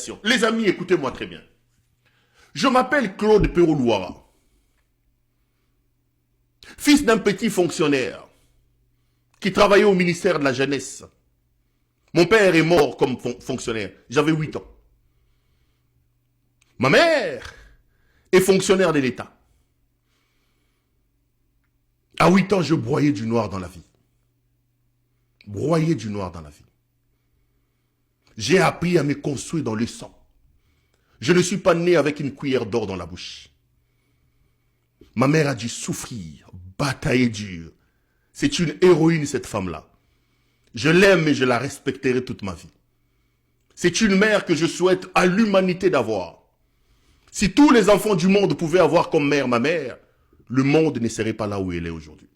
explication. Les amis, écoutez-moi très bien. Je m'appelle Claude Perrault-Louara. Fils d'un petit fonctionnaire qui travaillait au ministère de la Jeunesse. Mon père est mort comme fonctionnaire. J'avais 8 ans. Ma mère est fonctionnaire de l'État. À 8 ans, je broyais du noir dans la vie. Broyer du noir dans la vie. J'ai appris à me construire dans le sang. Je ne suis pas né avec une cuillère d'or dans la bouche. Ma mère a dû souffrir, batailler dur. C'est une héroïne, cette femme-là. Je l'aime et je la respecterai toute ma vie. C'est une mère que je souhaite à l'humanité d'avoir. Si tous les enfants du monde pouvaient avoir comme mère ma mère, le monde ne serait pas là où elle est aujourd'hui.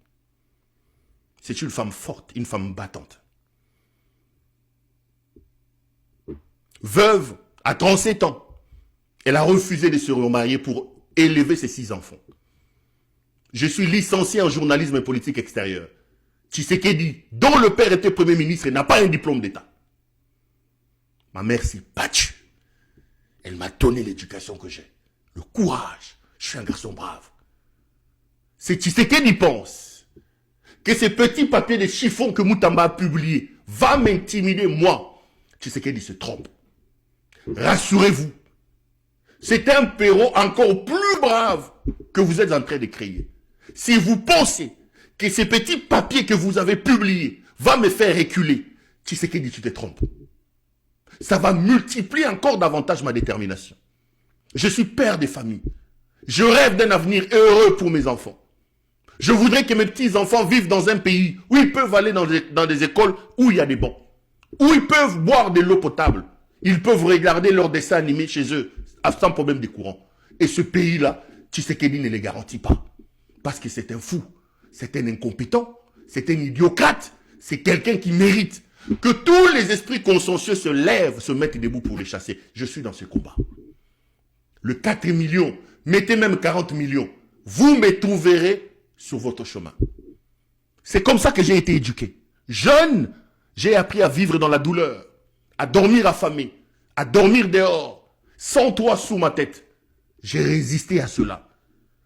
C'est une femme forte, une femme battante. Veuve, à 37 ans, elle a refusé de se remarier pour élever ses 6 enfants. Je suis licencié en journalisme et politique extérieure. Tshisekedi, dont le père était Premier ministre, n'a pas un diplôme d'État. Ma mère s'est battue. Elle m'a donné l'éducation que j'ai. Le courage. Je suis un garçon brave. C'est Tshisekedi pense que ces petits papiers de chiffon que Moutamba a publiés va m'intimider, moi. Tshisekedi se trompe. Rassurez-vous. C'est un Perrault encore plus brave que vous êtes en train de créer. Si vous pensez que ces petits papiers que vous avez publiés va me faire reculer, Tshisekedi, tu te trompes. Ça va multiplier encore davantage ma détermination. Je suis père de famille. Je rêve d'un avenir heureux pour mes enfants. Je voudrais que mes petits-enfants vivent dans un pays où ils peuvent aller dans des écoles où il y a des bancs, où ils peuvent boire de l'eau potable. Ils peuvent regarder leurs dessins animés chez eux sans problème de courant. Et ce pays-là, Tshisekedi ne les garantit pas. Parce que c'est un fou, c'est un incompétent, c'est un idiocrate, c'est quelqu'un qui mérite que tous les esprits consciencieux se lèvent, se mettent debout pour les chasser. Je suis dans ce combat. Le 4 millions, mettez même 40 millions, vous me trouverez sur votre chemin. C'est comme ça que j'ai été éduqué. Jeune, j'ai appris à vivre dans la douleur, à dormir affamé, à dormir dehors, sans toit sous ma tête. J'ai résisté à cela.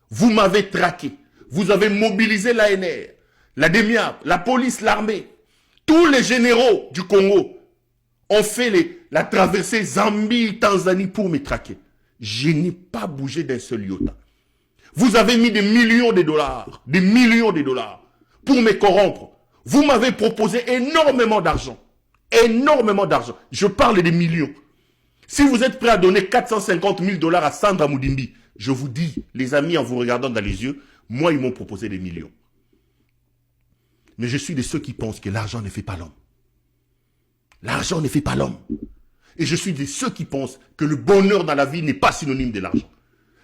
Vous m'avez traqué. Vous avez mobilisé l'ANR, la DEMIAP, la police, l'armée. Tous les généraux du Congo ont fait la traversée Zambie-Tanzanie pour me traquer. Je n'ai pas bougé d'un seul iota. Vous avez mis des millions de dollars pour me corrompre. Vous m'avez proposé énormément d'argent. Énormément d'argent. Je parle des millions. Si vous êtes prêt à donner 450 000 dollars à Sandra Moudimbi, je vous dis, les amis, en vous regardant dans les yeux, moi, ils m'ont proposé des millions. Mais je suis de ceux qui pensent que l'argent ne fait pas l'homme. L'argent ne fait pas l'homme. Et je suis de ceux qui pensent que le bonheur dans la vie n'est pas synonyme de l'argent.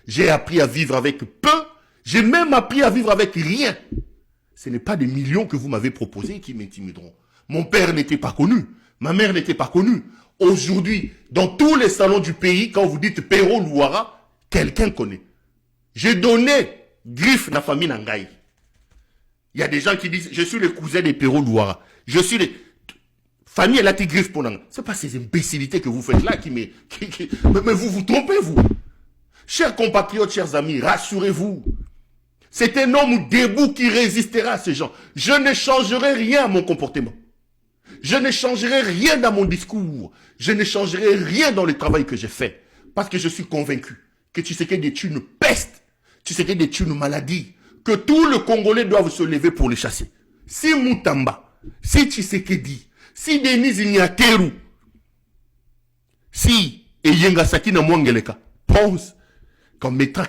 J'ai appris à vivre avec peu. J'ai même appris à vivre avec rien. Ce n'est pas des millions que vous m'avez proposés qui m'intimideront. Mon père n'était pas connu. Ma mère n'était pas connue. Aujourd'hui, dans tous les salons du pays, quand vous dites Perrault-Louara, quelqu'un connaît. J'ai donné griffe na famille Nangaï. Il y a des gens qui disent, je suis le cousin des Perrault-Louara. Je suis le... Famille, elle a été griffe pour Nangaï. Ce n'est pas ces imbécilités que vous faites là qui me... Mais vous vous trompez, vous. Chers compatriotes, chers amis, rassurez-vous. C'est un homme debout qui résistera à ces gens. Je ne changerai rien à mon comportement. Je ne changerai rien dans mon discours. Je ne changerai rien dans le travail que j'ai fait. Parce que je suis convaincu que Tshisekedi est une peste. Tshisekedi est une maladie. Que tous les Congolais doivent se lever pour les chasser. Si Moutamba, si Tshisekedi, si Denis Ignateru, si Eyengasaki na Mwangeleka pense qu'en mettant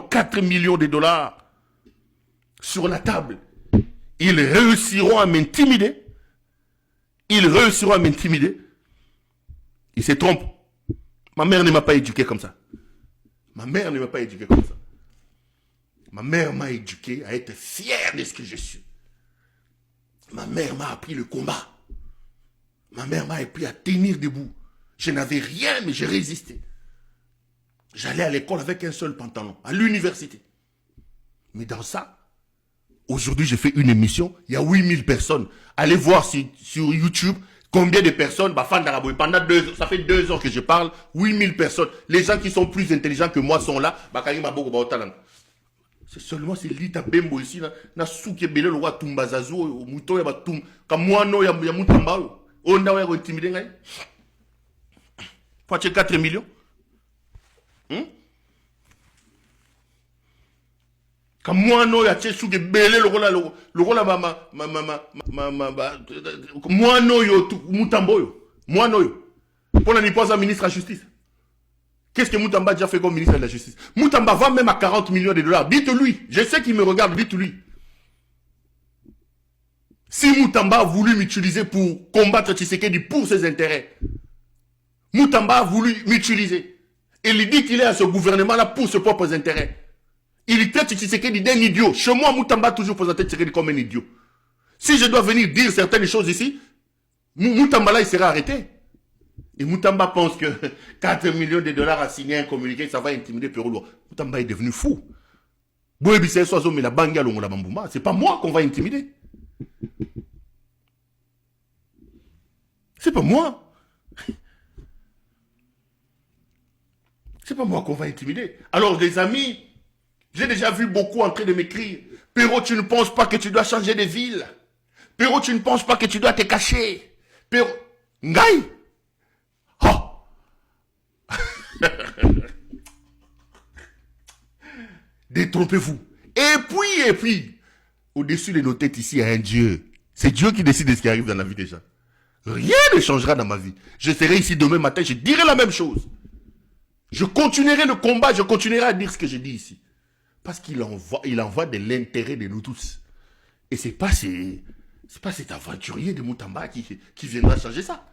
4 millions de dollars sur la table, ils réussiront à m'intimider. Ils réussiront à m'intimider. Ils se trompent. Ma mère ne m'a pas éduqué comme ça. Ma mère ne m'a pas éduqué comme ça. Ma mère m'a éduqué à être fier de ce que je suis. Ma mère m'a appris le combat. Ma mère m'a appris à tenir debout. Je n'avais rien, mais j'ai résisté. J'allais à l'école avec un seul pantalon, à l'université. Mais dans ça, aujourd'hui, j'ai fait une émission, il y a 8000 personnes. Allez voir sur YouTube Combien de personnes, bah, pendant 2 ans, ça fait 2 ans que je parle, 8000 personnes. Les gens qui sont plus intelligents que moi sont là, bah, c'est seulement c'est l'Ita Bembo ici, na souki belé le roi Tumbazazo, au mouton ya batum, comme moi no ya moutamba, on a intimidé, hein? Faut 4 millions. Comme moi no ya tche souki belé le roi moi no yo moutambo yo. Moi no yo. Pour la niposa ministre de la Justice. Qu'est-ce que Moutamba a déjà fait comme ministre de la Justice? Moutamba va même à 40 millions de dollars. Dites-lui. Je sais qu'il me regarde. Dites-lui. Si Moutamba a voulu m'utiliser pour combattre Tshisekedi pour ses intérêts, Moutamba a voulu m'utiliser. Et il dit qu'il est à ce gouvernement-là pour ses propres intérêts. Il traite Tshisekedi d'un idiot. Chez moi, Moutamba a toujours présenté Tshisekedi comme un idiot. Si je dois venir dire certaines choses ici, Moutamba là, il sera arrêté. Et Moutamba pense que 4 millions de dollars à signer un communiqué, ça va intimider Perolo. Moutamba est devenu fou. C'est pas moi qu'on va intimider. C'est pas moi. C'est pas moi qu'on va intimider. Alors les amis, j'ai déjà vu beaucoup en train de m'écrire. Perrault, tu ne penses pas que tu dois changer de ville. Perrault, tu ne penses pas que tu dois te cacher. Perrault, Ngaï. Détrompez-vous. Et puis, au-dessus de nos têtes ici, il y a un Dieu. C'est Dieu qui décide de ce qui arrive dans la vie des gens. Rien ne changera dans ma vie. Je serai ici demain matin, je dirai la même chose. Je continuerai le combat, je continuerai à dire ce que je dis ici. Parce qu'il envoie de l'intérêt de nous tous. Et c'est pas cet aventurier de Moutamba qui viendra changer ça.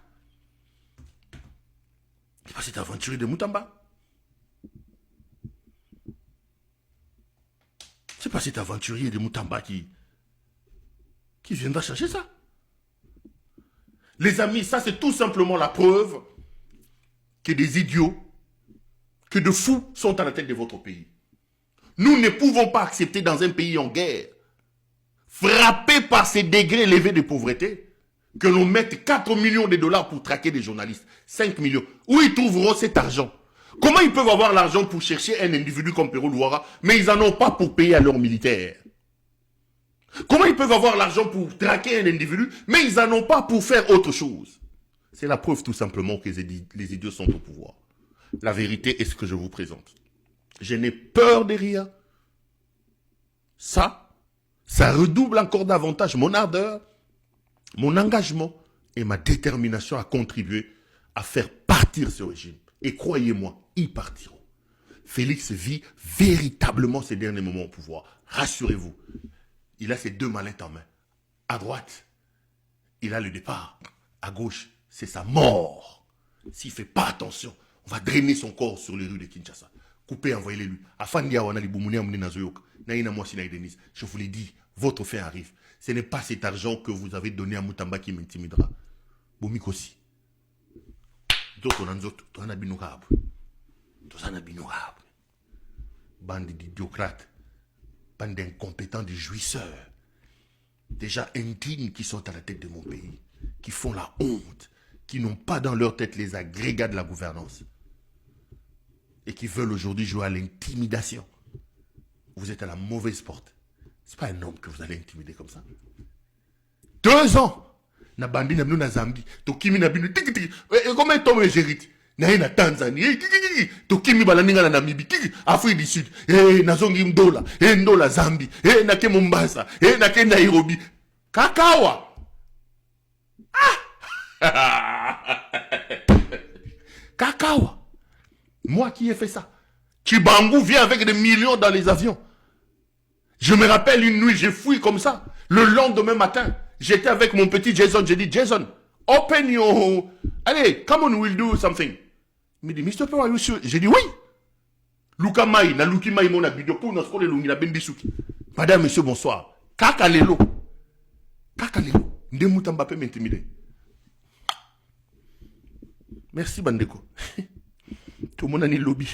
C'est pas cet aventurier de Moutamba. C'est pas cet aventurier de Moutamba qui viendra chercher ça. Les amis, ça c'est tout simplement la preuve que des idiots, que de fous sont à la tête de votre pays. Nous ne pouvons pas accepter dans un pays en guerre, frappé par ces degrés élevés de pauvreté, que l'on mette 4 millions de dollars pour traquer des journalistes. 5 millions. Où ils trouveront cet argent? Comment ils peuvent avoir l'argent pour chercher un individu comme Perrault Louara, mais ils n'en ont pas pour payer à leurs militaires? Comment ils peuvent avoir l'argent pour traquer un individu, mais ils n'en ont pas pour faire autre chose? C'est la preuve tout simplement que les idiots sont au pouvoir. La vérité est ce que je vous présente. Je n'ai peur de rien. Ça redouble encore davantage mon ardeur, mon engagement et ma détermination à contribuer à faire partir ce régime. Et croyez-moi, ils partiront. Félix vit véritablement ces derniers moments au pouvoir. Rassurez-vous, il a ses 2 mallettes en main. À droite, il a le départ. À gauche, c'est sa mort. S'il ne fait pas attention, on va drainer son corps sur les rues de Kinshasa. Couper, envoyer les lui. Je vous l'ai dit, votre fin arrive. Ce n'est pas cet argent que vous avez donné à Moutamba qui m'intimidera. Bomikosi. Bande d'idiocrates, bande d'incompétents, de jouisseurs, déjà indignes qui sont à la tête de mon pays, qui font la honte, qui n'ont pas dans leur tête les agrégats de la gouvernance et qui veulent aujourd'hui jouer à l'intimidation. Vous êtes à la mauvaise porte. C'est pas un homme que vous allez intimider comme ça. 2 ans! Na bandi na bino na Zambie, to kimi na bino tiki tiki. Comment tombe j'hérite? Na na Tanzanie, to kimi balaninga na Namibie, Afrique du Sud, nazongi Ndola, Ndola Zambie, nake Mombasa, nake Nairobi. Kakawa. Kakawa. Moi qui ai fait ça. Chibangu vient avec des millions dans les avions. Je me rappelle une nuit, j'ai fouillé comme ça. Le lendemain matin, j'étais avec mon petit Jason. J'ai dit, Jason, open your... Allez, come on, we'll do something. Il me dit, Mr. Perrault, are you sure? J'ai dit, oui. Luka Mai, na Luki Mai, mon abidjo, pour nous scroller l'ungi, la bendisuki. Madame, monsieur, bonsoir. Kakalelo. Kakalelo. Ndemouta Mbappé m'intimider. Merci, Bandeko. Tout le monde a ni lobby.